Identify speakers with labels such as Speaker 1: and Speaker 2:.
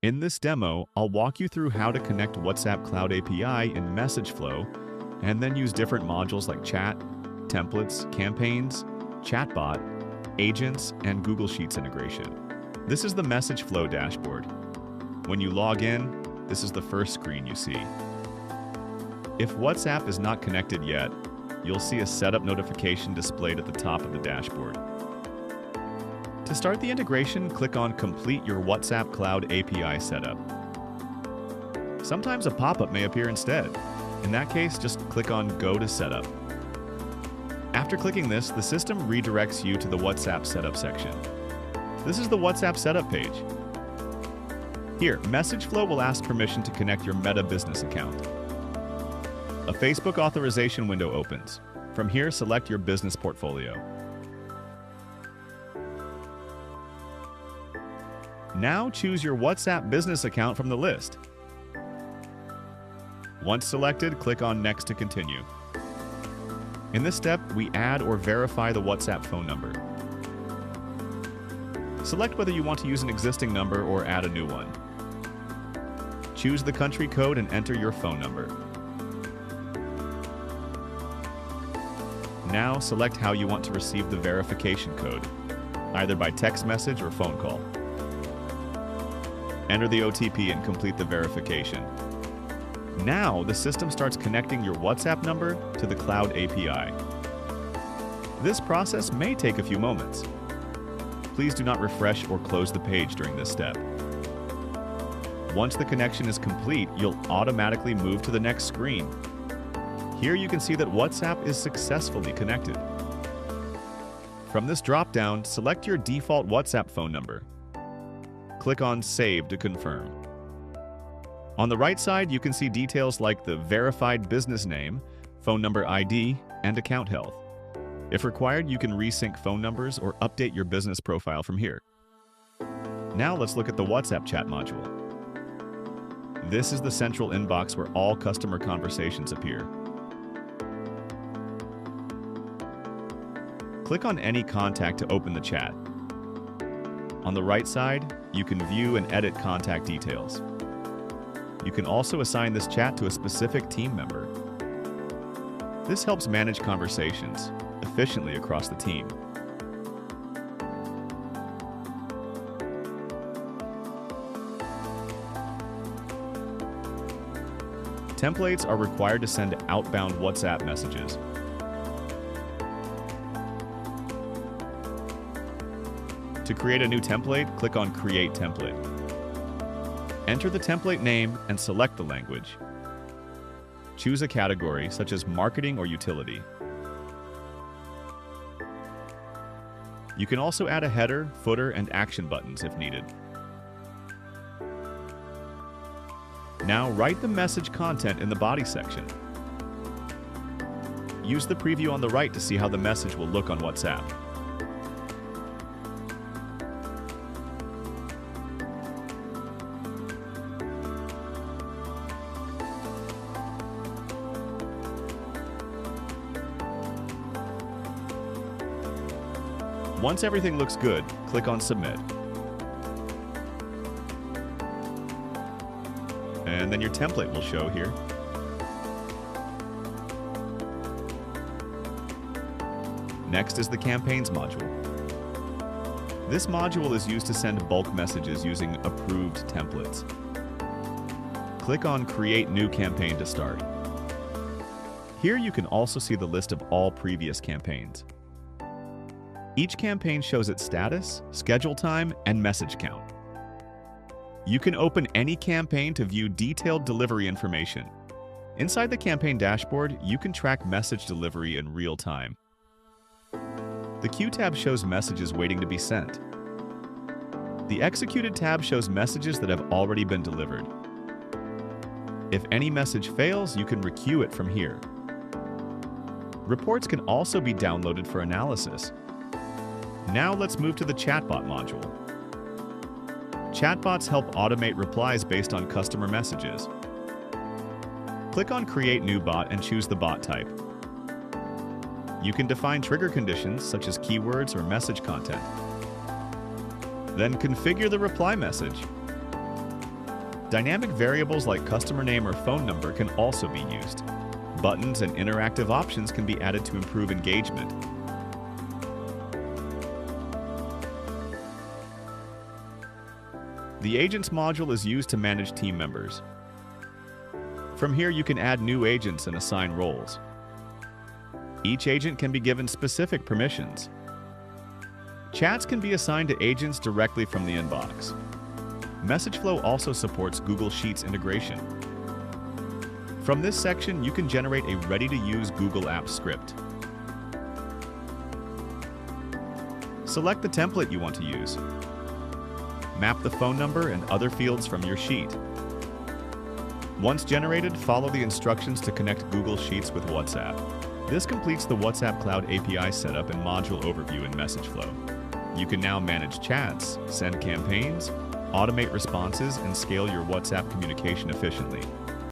Speaker 1: In this demo, I'll walk you through how to connect WhatsApp Cloud API in MsgFlow, and then use different modules like chat, templates, campaigns, Chatbot, agents, and Google Sheets integration. This is the MsgFlow dashboard. When you log in, this is the first screen you see. If WhatsApp is not connected yet, you'll see a setup notification displayed at the top of the dashboard. To start the integration, click on Complete your WhatsApp Cloud API setup. Sometimes a pop-up may appear instead. In that case, just click on Go to Setup. After clicking this, the system redirects you to the WhatsApp Setup section. This is the WhatsApp Setup page. Here, MsgFlow will ask permission to connect your Meta business account. A Facebook authorization window opens. From here, select your business portfolio. Now choose your WhatsApp business account from the list. Once selected, click on Next to continue. In this step, we add or verify the WhatsApp phone number. Select whether you want to use an existing number or add a new one. Choose the country code and enter your phone number. Now select how you want to receive the verification code, either by text message or phone call. Enter the OTP and complete the verification. Now, the system starts connecting your WhatsApp number to the Cloud API. This process may take a few moments. Please do not refresh or close the page during this step. Once the connection is complete, you'll automatically move to the next screen. Here you can see that WhatsApp is successfully connected. From this drop-down, select your default WhatsApp phone number. Click on Save to confirm. On the right side, you can see details like the verified business name, phone number ID, and account health. If required, you can resync phone numbers or update your business profile from here. Now let's look at the WhatsApp chat module. This is the central inbox where all customer conversations appear. Click on any contact to open the chat. On the right side, you can view and edit contact details. You can also assign this chat to a specific team member. This helps manage conversations efficiently across the team. Templates are required to send outbound WhatsApp messages. To create a new template, click on Create Template. Enter the template name and select the language. Choose a category, such as marketing or utility. You can also add a header, footer, and action buttons if needed. Now write the message content in the body section. Use the preview on the right to see how the message will look on WhatsApp. Once everything looks good, click on Submit. And then your template will show here. Next is the Campaigns module. This module is used to send bulk messages using approved templates. Click on Create New Campaign to start. Here you can also see the list of all previous campaigns. Each campaign shows its status, schedule time, and message count. You can open any campaign to view detailed delivery information. Inside the campaign dashboard, you can track message delivery in real time. The Queue tab shows messages waiting to be sent. The Executed tab shows messages that have already been delivered. If any message fails, you can requeue it from here. Reports can also be downloaded for analysis. Now let's move to the Chatbot module. Chatbots help automate replies based on customer messages. Click on Create New Bot and choose the bot type. You can define trigger conditions such as keywords or message content. Then configure the reply message. Dynamic variables like customer name or phone number can also be used. Buttons and interactive options can be added to improve engagement. The Agents module is used to manage team members. From here, you can add new agents and assign roles. Each agent can be given specific permissions. Chats can be assigned to agents directly from the inbox. MsgFlow also supports Google Sheets integration. From this section, you can generate a ready-to-use Google Apps script. Select the template you want to use. Map the phone number and other fields from your sheet. Once generated, follow the instructions to connect Google Sheets with WhatsApp. This completes the WhatsApp Cloud API setup and module overview in MsgFlow. You can now manage chats, send campaigns, automate responses, and scale your WhatsApp communication efficiently.